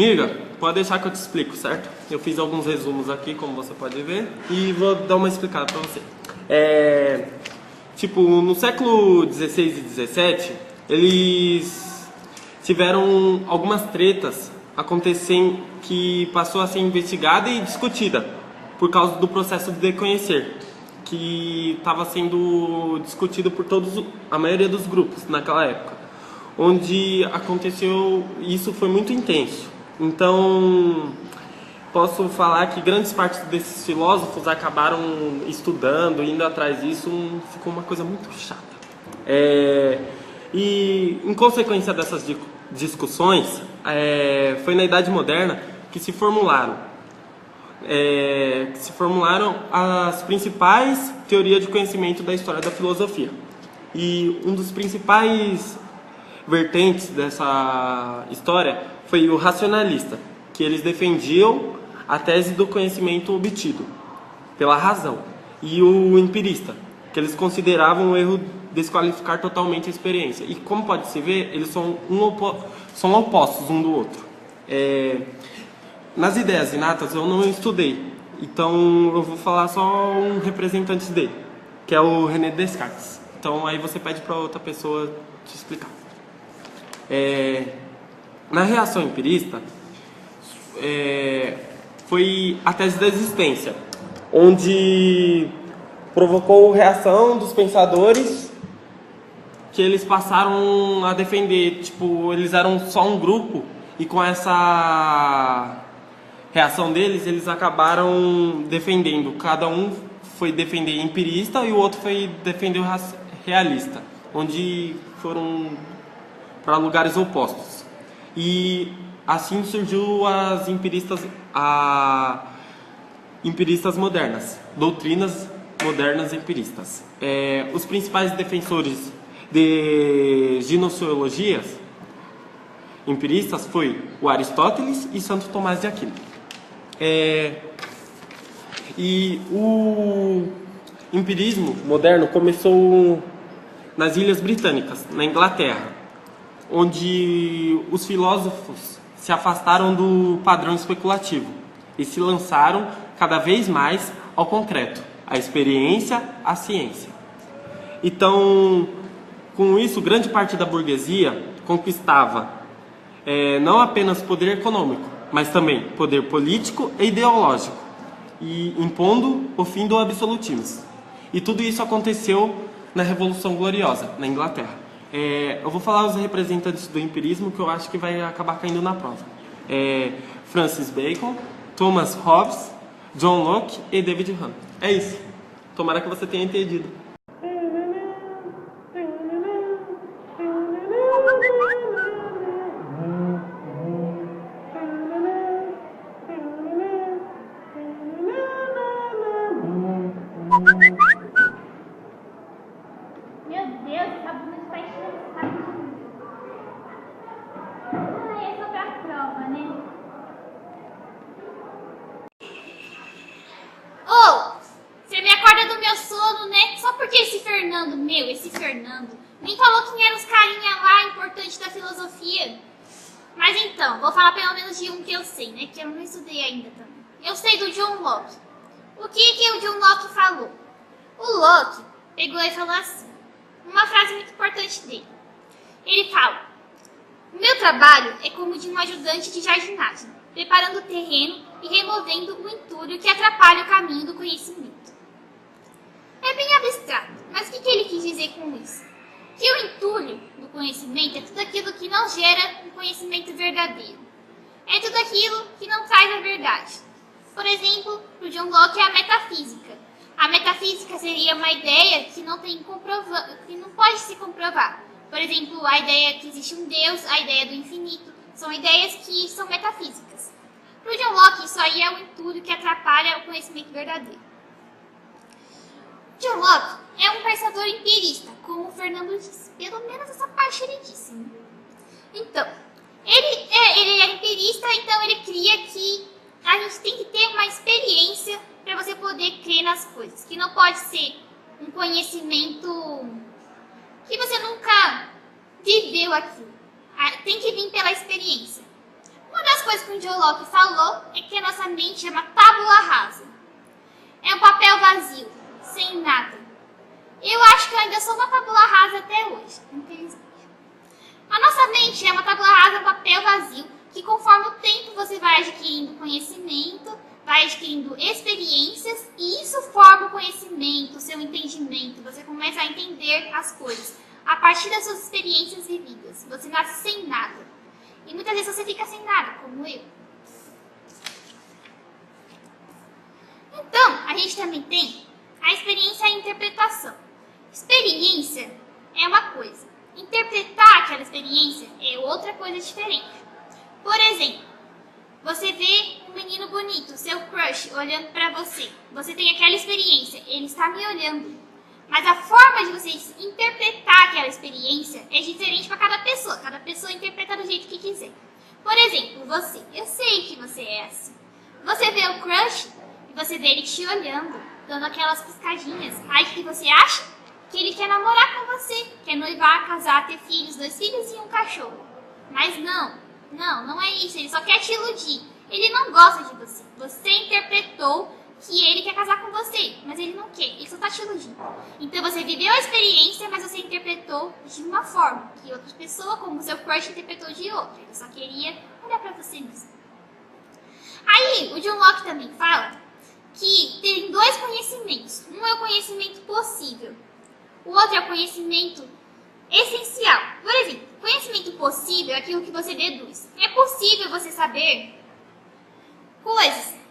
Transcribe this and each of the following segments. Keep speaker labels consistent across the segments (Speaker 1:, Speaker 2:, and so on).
Speaker 1: Miga, pode deixar que eu te explico, certo? Eu fiz alguns resumos aqui, como você pode ver, e vou dar uma explicada pra você. No século XVI e XVII, eles tiveram algumas tretas acontecendo que passou a ser investigada e discutida por causa do processo de conhecer, que estava sendo discutido por a maioria dos grupos naquela época, onde aconteceu, isso foi muito intenso. Então, posso falar que grandes partes desses filósofos acabaram estudando, indo atrás disso, ficou uma coisa muito chata. E, em consequência dessas discussões, foi na Idade Moderna que se formularam as principais teorias de conhecimento da história da filosofia. E um dos principais vertentes dessa história foi o racionalista, que eles defendiam a tese do conhecimento obtido pela razão, e o empirista, que eles consideravam um erro desqualificar totalmente a experiência. E como pode se ver, eles são opostos um do outro. Nas ideias inatas eu não estudei, então eu vou falar só um representante dele, que é o René Descartes. Então aí você pede para outra pessoa te explicar. Na reação empirista, foi a tese da existência, onde provocou reação dos pensadores, que eles passaram a defender, eles eram só um grupo, e com essa reação deles, eles acabaram defendendo, cada um foi defender empirista e o outro foi defender o realista, onde foram para lugares opostos. E assim surgiu as empiristas modernas, doutrinas modernas empiristas. Os principais defensores de gnoseologias empiristas foi o Aristóteles e Santo Tomás de Aquino. E o empirismo moderno começou nas Ilhas Britânicas, na Inglaterra, onde os filósofos se afastaram do padrão especulativo e se lançaram cada vez mais ao concreto, à experiência, à ciência. Então, com isso, grande parte da burguesia conquistava não apenas poder econômico, mas também poder político e ideológico, e impondo o fim do absolutismo. E tudo isso aconteceu na Revolução Gloriosa, na Inglaterra. Eu vou falar os representantes do empirismo, que eu acho que vai acabar caindo na prova. Francis Bacon, Thomas Hobbes, John Locke e David Hume. É isso. Tomara que você tenha entendido.
Speaker 2: Meu Deus, essa bunda está enchendo o saco de mim. É sobre a prova, né? Você me acorda do meu sono, né? Só porque esse Fernando, nem falou quem eram os carinha lá importantes da filosofia. Mas então, vou falar pelo menos de um que eu sei, né? Que eu não estudei ainda também. Eu sei do John Locke. O que o John Locke falou? O Locke pegou e falou assim, uma frase muito importante dele. Ele fala: o meu trabalho é como de um ajudante de jardinagem, preparando o terreno e removendo o entulho que atrapalha o caminho do conhecimento. É bem abstrato, mas o que ele quis dizer com isso? Que o entulho do conhecimento é tudo aquilo que não gera um conhecimento verdadeiro. É tudo aquilo que não traz a verdade. Por exemplo, o John Locke é a metafísica. A metafísica seria uma ideia que não pode se comprovar. Por exemplo, a ideia que existe um Deus, a ideia do infinito, são ideias que são metafísicas. Para o John Locke, isso aí é o entulho que atrapalha o conhecimento verdadeiro. John Locke é um pensador empirista, como o Fernando disse. Pelo menos essa parte ele disse, né? Então, ele é empirista, então ele cria que a gente tem que ter uma experiência para você poder crer nas coisas. Que não pode ser um conhecimento que você nunca viveu aquilo. Tem que vir pela experiência. Uma das coisa que o John Locke falou é que a nossa mente é uma tábula rasa. É um papel vazio, sem nada. Eu acho que eu ainda sou uma tábula rasa até hoje, infelizmente. A nossa mente é uma tábula rasa, um papel vazio, que conforme o tempo você vai adquirindo conhecimento, vai adquirindo experiências, e isso forma o conhecimento, o seu entendimento. Você começa a entender as coisas a partir das suas experiências vividas. Você nasce sem nada. E muitas vezes você fica sem nada, como eu. Então, a gente também tem a experiência e a interpretação. Experiência é uma coisa. Interpretar aquela experiência é outra coisa diferente. Por exemplo, você vê um menino bonito, seu crush, olhando pra você. Você tem aquela experiência, ele está me olhando. Mas a forma de você interpretar aquela experiência é diferente para cada pessoa. Cada pessoa interpreta do jeito que quiser. Por exemplo, você. Eu sei que você é assim. Você vê o crush e você vê ele te olhando, dando aquelas piscadinhas. Aí o que você acha? Que ele quer namorar com você, quer noivar, casar, ter filhos, 2 filhos e um cachorro. Mas não é isso. Ele só quer te iludir. Ele não gosta de você. Você interpretou que ele quer casar com você, mas ele não quer, ele só tá te iludindo. Então você viveu a experiência, mas você interpretou de uma forma, que outra pessoa, como o seu crush, interpretou de outra. Ele só queria olhar pra você mesmo. Aí, o John Locke também fala que tem 2 conhecimentos. Um é o conhecimento possível, o outro é o conhecimento essencial. Por exemplo, conhecimento possível é aquilo que você deduz. É possível você saber coisas,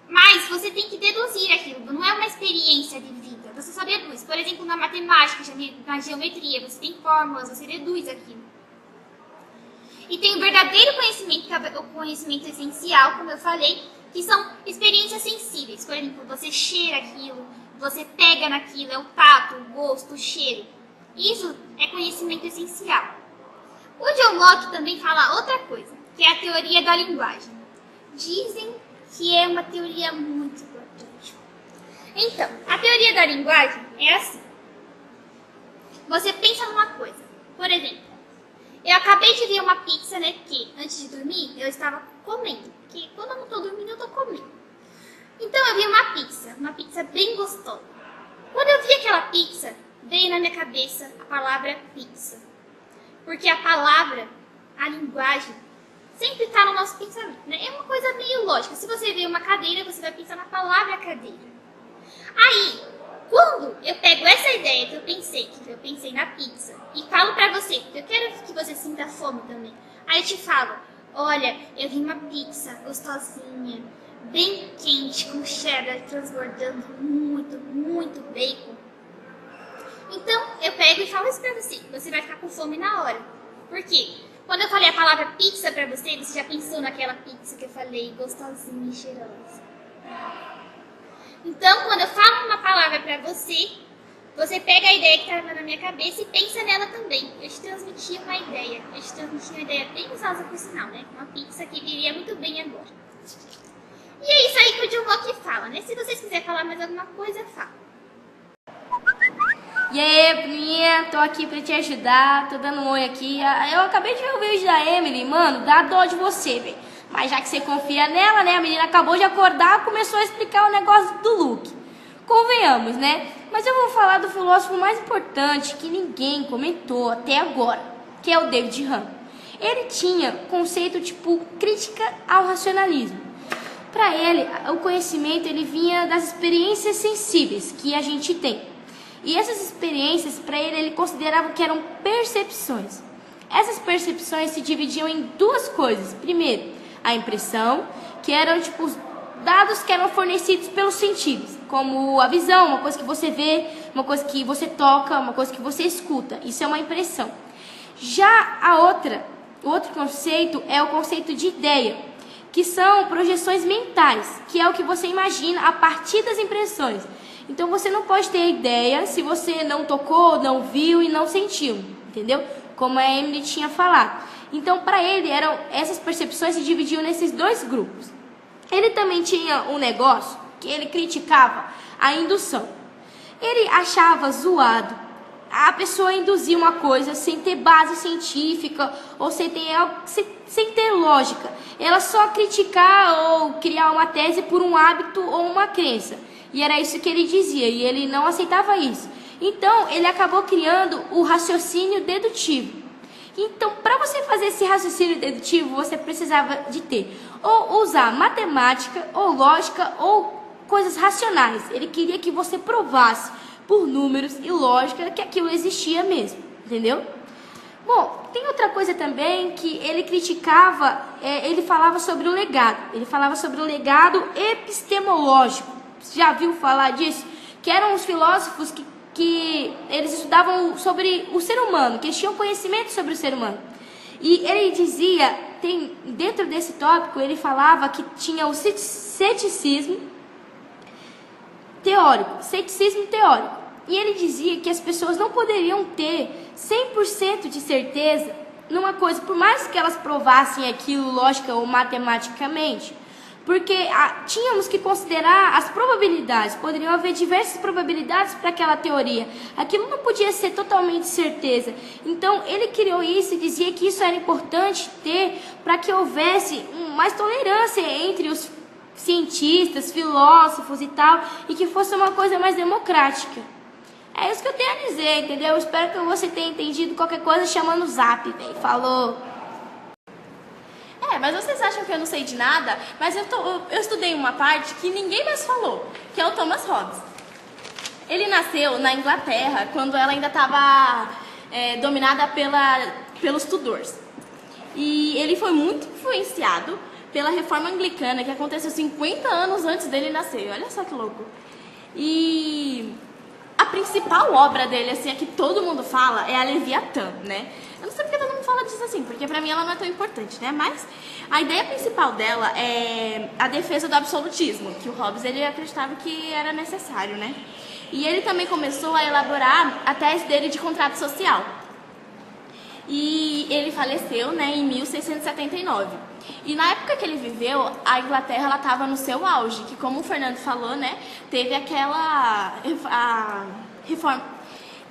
Speaker 2: mas você tem que deduzir aquilo, não é uma experiência de vida. Você só deduz. Por exemplo, na matemática, na geometria, você tem fórmulas, você deduz aquilo. E tem o verdadeiro conhecimento, que é o conhecimento essencial, como eu falei, que são experiências sensíveis. Por exemplo, você cheira aquilo, você pega naquilo, é o tato, o gosto, o cheiro. Isso é conhecimento essencial. O John Locke também fala outra coisa, que é a teoria da linguagem. Dizem que é uma teoria muito importante. Então, a teoria da linguagem é assim. Você pensa numa coisa. Por exemplo, eu acabei de ver uma pizza, né? Que antes de dormir, eu estava comendo. Porque quando eu não estou dormindo, eu estou comendo. Então, eu vi uma pizza bem gostosa. Quando eu vi aquela pizza, veio na minha cabeça a palavra pizza. Porque a palavra, a linguagem, sempre está no nosso pensamento, né? É uma coisa meio lógica. Se você vê uma cadeira, você vai pensar na palavra cadeira. Aí, quando eu pego essa ideia que eu pensei na pizza, e falo pra você, porque eu quero que você sinta fome também. Aí eu te falo, olha, eu vi uma pizza gostosinha, bem quente, com cheddar transbordando muito, muito bacon. Então, eu pego e falo isso pra você. Você vai ficar com fome na hora. Por quê? Quando eu falei a palavra pizza pra você, você já pensou naquela pizza que eu falei, gostosinha e cheirosa. Então, quando eu falo uma palavra pra você, você pega a ideia que tá na minha cabeça e pensa nela também. Eu te transmiti uma ideia. Eu te transmiti uma ideia bem gostosa, por sinal, né? Uma pizza que viria muito bem agora. E é isso aí que o John Locke fala, né? Se vocês quiserem falar mais alguma coisa, fala.
Speaker 3: E aí, Bruninha, tô aqui pra te ajudar, tô dando um oi aqui. Eu acabei de ver o vídeo da Emily, mano, dá dó de você, velho. Mas já que você confia nela, né, a menina acabou de acordar, começou a explicar o negócio do Luke. Convenhamos, né? Mas eu vou falar do filósofo mais importante que ninguém comentou até agora, que é o David Hume. Ele tinha conceito tipo crítica ao racionalismo. Para ele, o conhecimento ele vinha das experiências sensíveis que a gente tem. E essas experiências, para ele considerava que eram percepções. Essas percepções se dividiam em 2 coisas. Primeiro, a impressão, que eram tipo os dados que eram fornecidos pelos sentidos, como a visão, uma coisa que você vê, uma coisa que você toca, uma coisa que você escuta. Isso é uma impressão. Já o outro conceito é o conceito de ideia, que são projeções mentais, que é o que você imagina a partir das impressões. Então você não pode ter ideia se você não tocou, não viu e não sentiu, entendeu? Como a Emily tinha falado. Então para ele, essas percepções se dividiam nesses 2 grupos. Ele também tinha um negócio que ele criticava, a indução. Ele achava zoado a pessoa induzir uma coisa sem ter base científica ou sem ter lógica. Ela só criticar ou criar uma tese por um hábito ou uma crença. E era isso que ele dizia, e ele não aceitava isso. Então, ele acabou criando o raciocínio dedutivo. Então, para você fazer esse raciocínio dedutivo, você precisava de ter ou usar matemática, ou lógica, ou coisas racionais. Ele queria que você provasse por números e lógica que aquilo existia mesmo, entendeu? Bom, tem outra coisa também que ele criticava, ele falava sobre o legado. Ele falava sobre o legado epistemológico. Você já viu falar disso? Que eram os filósofos que eles estudavam sobre o ser humano, que eles tinham conhecimento sobre o ser humano. E ele dizia, dentro desse tópico, ele falava que tinha o ceticismo teórico. E ele dizia que as pessoas não poderiam ter 100% de certeza numa coisa, por mais que elas provassem aquilo lógica ou matematicamente. Porque tínhamos que considerar as probabilidades. Poderiam haver diversas probabilidades para aquela teoria. Aquilo não podia ser totalmente certeza. Então, ele criou isso e dizia que isso era importante ter para que houvesse mais tolerância entre os cientistas, filósofos e tal, e que fosse uma coisa mais democrática. É isso que eu tenho a dizer, entendeu? Espero que você tenha entendido. Qualquer coisa, chama no zap, velho. Falou!
Speaker 4: Mas vocês acham que eu não sei de nada? Mas eu estudei uma parte que ninguém mais falou, que é o Thomas Hobbes. Ele nasceu na Inglaterra, quando ela ainda estava dominada pelos Tudors. E ele foi muito influenciado pela Reforma Anglicana, que aconteceu 50 anos antes dele nascer. Olha só que louco. E a principal obra dele, assim, a que todo mundo fala, é a Leviatã, né? Eu não sei porque todo mundo fala disso assim, porque pra mim ela não é tão importante, né? Mas a ideia principal dela é a defesa do absolutismo, que o Hobbes ele acreditava que era necessário, né? E ele também começou a elaborar a tese dele de contrato social. E ele faleceu, né, em 1679. E na época que ele viveu, a Inglaterra ela estava no seu auge, que como o Fernando falou, né, teve aquela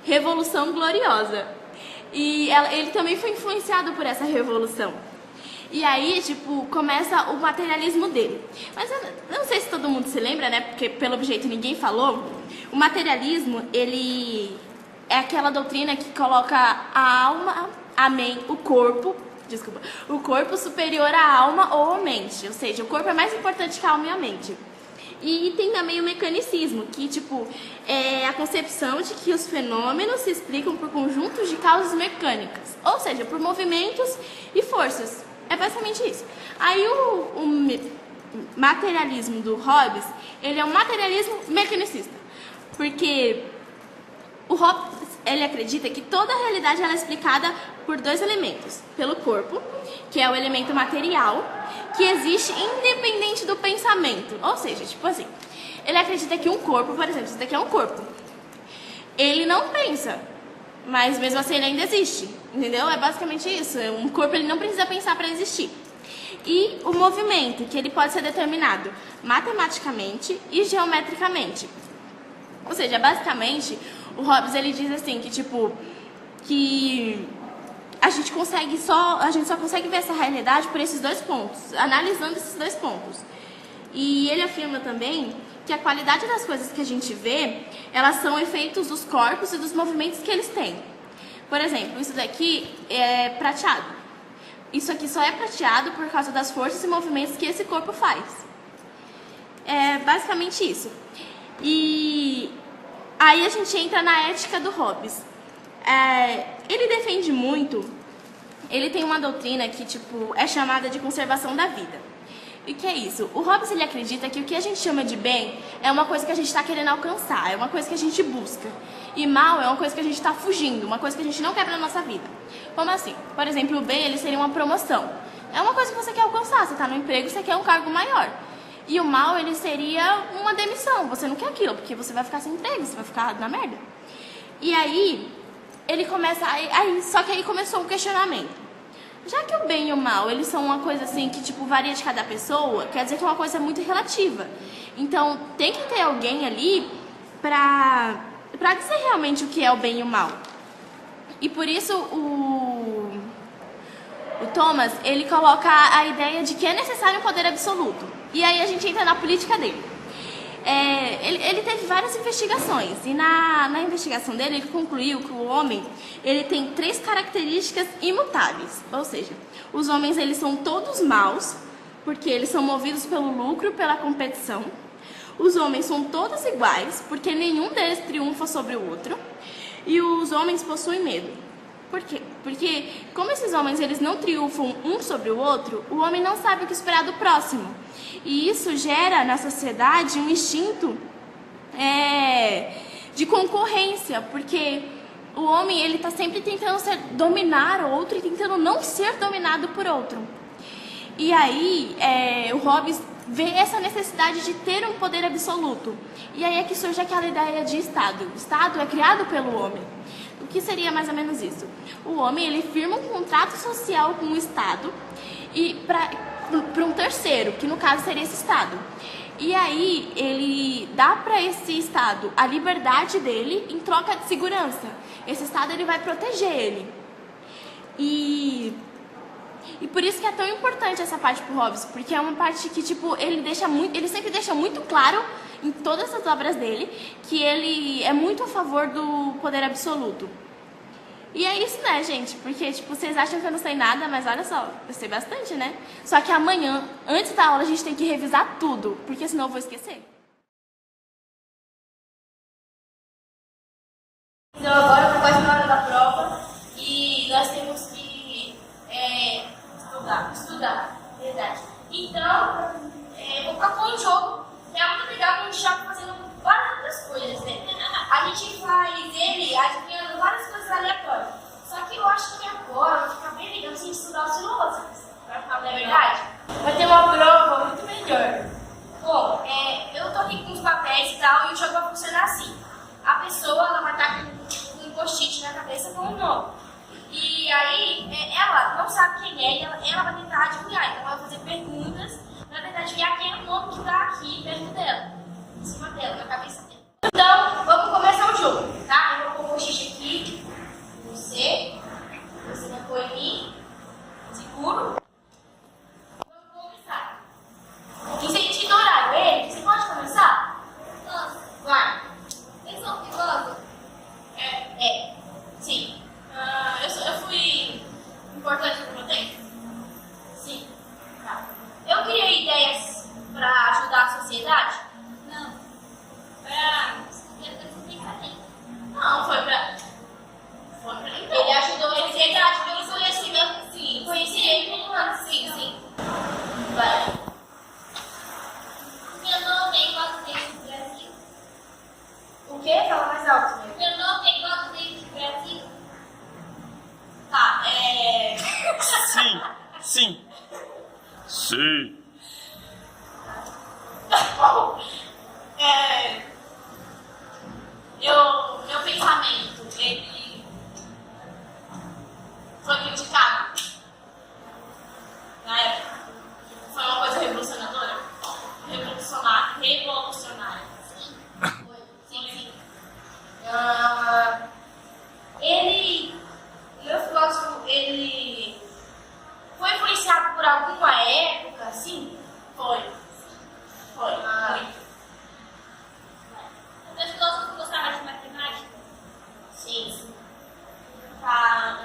Speaker 4: Revolução Gloriosa. E ele também foi influenciado por essa revolução. E aí, tipo, começa o materialismo dele. Mas eu não sei se todo mundo se lembra, né, porque pelo jeito ninguém falou. O materialismo, ele é aquela doutrina que coloca a alma, o corpo superior à alma ou à mente. Ou seja, o corpo é mais importante que a alma e a mente. E tem também o mecanicismo, que tipo, é a concepção de que os fenômenos se explicam por conjuntos de causas mecânicas. Ou seja, por movimentos e forças. É basicamente isso. Aí o materialismo do Hobbes, ele é um materialismo mecanicista. Porque o Hobbes, ele acredita que toda a realidade ela é explicada por dois elementos. Pelo corpo, que é o elemento material, que existe independente do pensamento. Ou seja, tipo assim, ele acredita que um corpo, por exemplo, isso daqui é um corpo. Ele não pensa, mas mesmo assim ele ainda existe, entendeu? É basicamente isso. Um corpo ele não precisa pensar para existir. E o movimento, que ele pode ser determinado matematicamente e geometricamente. Ou seja, basicamente, o Hobbes ele diz assim que tipo que a gente só consegue ver essa realidade por esses dois pontos, analisando esses dois pontos. E ele afirma também que a qualidade das coisas que a gente vê, elas são efeitos dos corpos e dos movimentos que eles têm. Por exemplo, isso daqui é prateado. Isso aqui só é prateado por causa das forças e movimentos que esse corpo faz. É basicamente isso. E aí a gente entra na ética do Hobbes. Ele defende muito, ele tem uma doutrina que tipo, é chamada de conservação da vida. E o que é isso? O Hobbes ele acredita que o que a gente chama de bem é uma coisa que a gente está querendo alcançar, é uma coisa que a gente busca. E mal é uma coisa que a gente está fugindo, uma coisa que a gente não quer para a nossa vida. Como assim? Por exemplo, o bem ele seria uma promoção. É uma coisa que você quer alcançar, você está no emprego, você quer um cargo maior. E o mal ele seria uma demissão, você não quer aquilo, porque você vai ficar sem emprego, você vai ficar na merda. E aí, ele começa, só que aí começou um questionamento. Já que o bem e o mal, eles são uma coisa assim que tipo varia de cada pessoa, quer dizer que é uma coisa muito relativa. Então, tem que ter alguém ali pra dizer realmente o que é o bem e o mal. E por isso o Thomas, ele coloca a ideia de que é necessário um poder absoluto. E aí a gente entra na política dele. Ele teve várias investigações e na investigação dele ele concluiu que o homem ele tem 3 características imutáveis, ou seja, os homens eles são todos maus porque eles são movidos pelo lucro, pela competição. Os homens são todos iguais porque nenhum deles triunfa sobre o outro e os homens possuem medo. Por quê? Porque como esses homens eles não triunfam um sobre o outro, o homem não sabe o que esperar do próximo. E isso gera na sociedade um instinto de concorrência, porque o homem ele está sempre tentando dominar o outro e tentando não ser dominado por outro. E aí o Hobbes vê essa necessidade de ter um poder absoluto. E aí é que surge aquela ideia de Estado. O Estado é criado pelo homem. O que seria mais ou menos isso? O homem ele firma um contrato social com o Estado e para um terceiro, que no caso seria esse Estado. E aí ele dá para esse Estado a liberdade dele em troca de segurança. Esse Estado ele vai proteger ele. E por isso que é tão importante essa parte pro Hobbes, porque é uma parte que tipo ele sempre deixa muito claro em todas as obras dele que ele é muito a favor do poder absoluto. E é isso, né, gente? Porque, tipo, vocês acham que eu não sei nada, mas olha só, eu sei bastante, né? Só que amanhã, antes da aula, a gente tem que revisar tudo, porque senão eu vou esquecer.
Speaker 3: Então agora está quase na hora da prova e nós temos que estudar, verdade. Então, vou propor um jogo que é muito legal, que a gente joga fazendo várias outras coisas, né? A gente faz ele adivinhando várias coisas aleatórias. Só que eu acho que agora vai ficar bem legal se a gente estudar os filósofos. Vai ficar, não é verdade? Vai ter uma prova muito melhor. Bom, eu tô aqui com os papéis e tal, e o jogo vai funcionar assim. A pessoa ela vai estar com um post-it na cabeça com um nome. E aí, ela não sabe quem é, e ela vai tentar adivinhar. Então, ela vai fazer perguntas pra tentar adivinhar quem é o nome que tá aqui perto dela, em cima dela, na cabeça dela. Então, vamos começar o jogo, tá? Eu vou pôr o post-it aqui, você vai pôr em mim, seguro. Vamos começar. E se a gente ignorar ele, você pode começar? Posso. Vai. Eles são filósofos? Sim. Eu fui importante no meu tempo? Sim. Tá. Eu criei ideias para ajudar a sociedade? Não. Não, foi pra... Ele ajudou a sociedade pelo conhecimento, sim. Conhecimento humano, sim. Vai. Meu nome é igual do Brasil. O quê? Fala mais alto, né? Meu nome é igual do Brasil. Tá,
Speaker 1: Sim.
Speaker 3: Meu pensamento, ele foi criticado na época. Foi uma coisa revolucionária. Sim. Meu filósofo, ele foi influenciado por alguma época, assim? Foi. Muito. Meu filósofo gostava de matemática? Sim. Tá.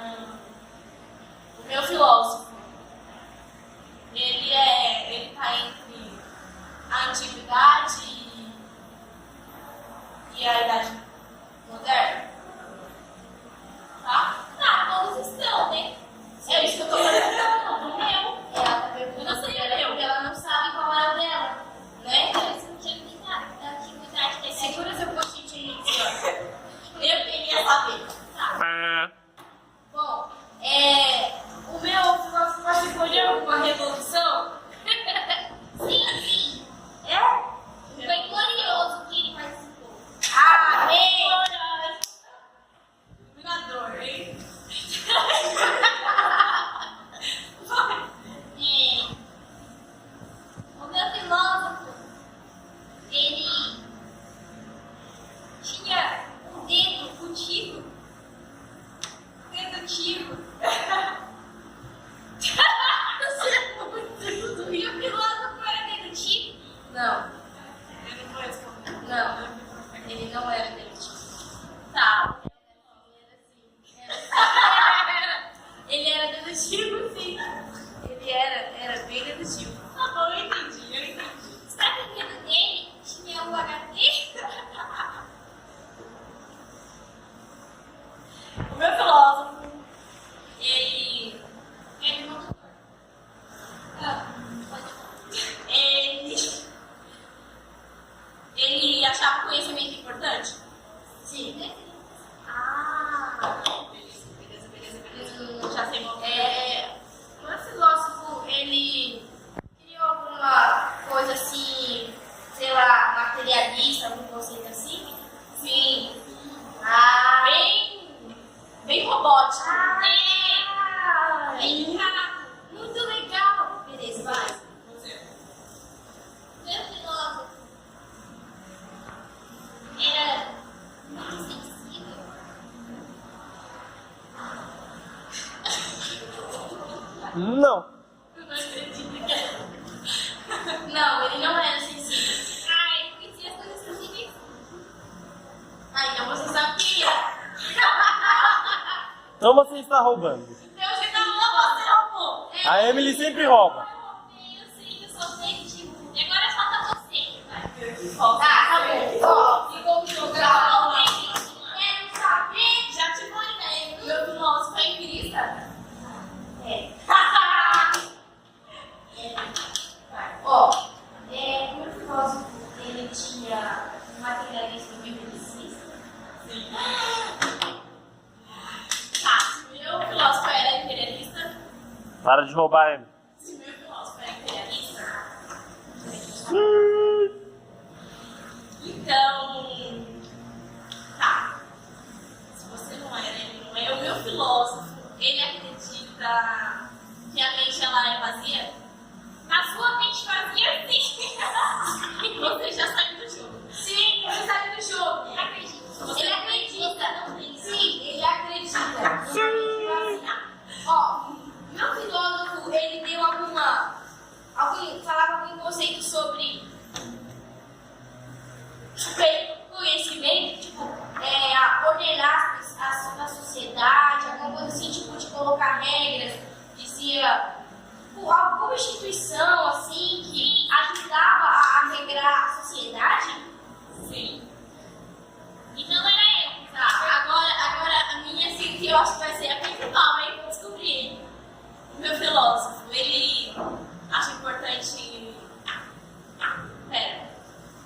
Speaker 2: dedutivo. Você é muito doido. E o filósofo era dedutivo?
Speaker 4: Não.
Speaker 2: Ele não respondeu.
Speaker 4: Não. Ele não era dedutivo.
Speaker 2: Tá.
Speaker 4: Ele era dedutivo, sim. Ele era bem dedutivo.
Speaker 2: Tá bom, eu entendi. Você tá entendendo dele? Tinha o HD? O meu filósofo, ele não doutor. Pode falar. Ele achava conhecimento importante? Sim. Ah, beleza. Já sei qual é.
Speaker 4: O meu filósofo, ele criou alguma coisa assim, sei lá, materialista, algum conceito assim?
Speaker 2: Sim.
Speaker 4: Ah,
Speaker 2: Bem robótico.
Speaker 4: bem muito legal. Beleza, vai.
Speaker 2: Meu filósofo era muito sensível.
Speaker 1: Não.
Speaker 2: Eu não acredito que era.
Speaker 4: Não, ele não era sensível.
Speaker 2: Ai, conhecia as coisas sensíveis.
Speaker 4: Ah, então você sabe quem é.
Speaker 1: Então você está roubando.
Speaker 2: Você roubou.
Speaker 1: A Emily sempre rouba.
Speaker 2: Eu sei, eu sou dedutivo. E agora falta você. Vai.
Speaker 4: Tá bom. Ó, ficou um jogo lá.
Speaker 2: Quero saber.
Speaker 4: Já te falei, né? O meu filósofo é empirista.
Speaker 2: É.
Speaker 4: Ó, o meu filósofo, ele tinha um materialismo biblicista.
Speaker 2: Tá, se meu filósofo era imperialista,
Speaker 1: Para de roubar, Emily.
Speaker 2: se meu filósofo era imperialista, então, tá, se você não era, ele não é. O meu filósofo, ele acredita que a mente ela é vazia? A sua mente vazia, sim. Você já saiu do jogo.
Speaker 4: Sim, ele saiu do jogo.
Speaker 2: Acredito. Você
Speaker 4: Ele acredita.
Speaker 2: não tem.
Speaker 4: Sim, ele acredita. Ó, meu filósofo, ele deu falava algum conceito sobre conhecimento, tipo, ordenar a sociedade, alguma coisa assim, tipo, de colocar regras, dizia alguma instituição, assim, que ajudava a regrar a sociedade.
Speaker 2: Sim. Então era eu.
Speaker 4: Tá, agora a minha, assim, que eu acho que vai ser a principal, hein, pra descobrir.
Speaker 2: O meu filósofo, ele acha importante. Pera.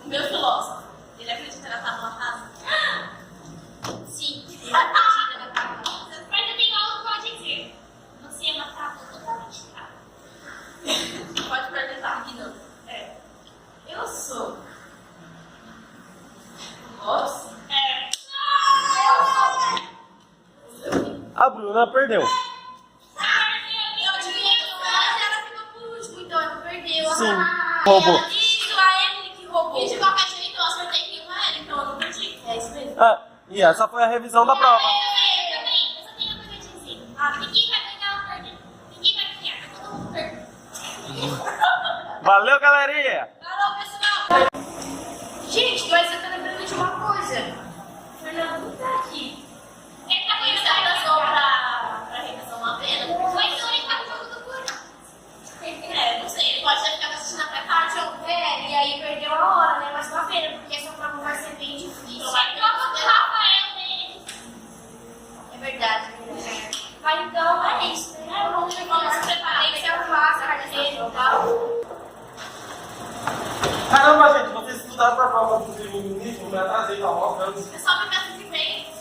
Speaker 2: O meu filósofo, ele acredita na tábua rasa?
Speaker 4: Sim, ele acredita na tábua.
Speaker 2: Mas eu tenho algo pra dizer. Você é uma tábua totalmente rasa.
Speaker 4: Pode perguntar aqui, não.
Speaker 2: É.
Speaker 4: Eu sou. Nossa.
Speaker 2: É.
Speaker 1: A Bruna perdeu.
Speaker 4: Eu adivinhei que mas ela ficou por último, então ela perdeu.
Speaker 1: Sim,
Speaker 4: Ah,
Speaker 1: roubou.
Speaker 4: Isso, a Emily que roubou.
Speaker 2: E de qualquer jeito, eu acertei que não era, então eu não perdi.
Speaker 4: É isso mesmo.
Speaker 1: Ah, e essa foi a revisão da prova.
Speaker 2: Eu também. Eu só tenho uma coisa a dizer. Ninguém vai ganhar ou perder. Ninguém vai ganhar, vai todo mundo perder.
Speaker 1: Valeu, galerinha!
Speaker 4: Falou, pessoal. Gente, mas eu tô lembrando de uma coisa. O Fernando não tá aqui.
Speaker 2: Ele tá
Speaker 4: Ele
Speaker 2: ganhando
Speaker 4: tá
Speaker 2: a
Speaker 4: só
Speaker 2: prova.
Speaker 4: pra revisão uma pena.
Speaker 2: Ou então ele tá no jogo do Cura.
Speaker 4: Não sei, ele pode ter ficado assistindo até tarde. E aí perdeu a hora, né? Mas uma pena, porque essa prova vai ser bem difícil.
Speaker 2: Vai prova do Rafael dele.
Speaker 4: É verdade. Mas então é isso, né? Vamos se preparar. Tem que se arrumar a carteira, tá?
Speaker 1: Caramba, gente, vocês estudaram pra prova do feminismo, me atrasei da prova.
Speaker 2: É só ficar tudo bem.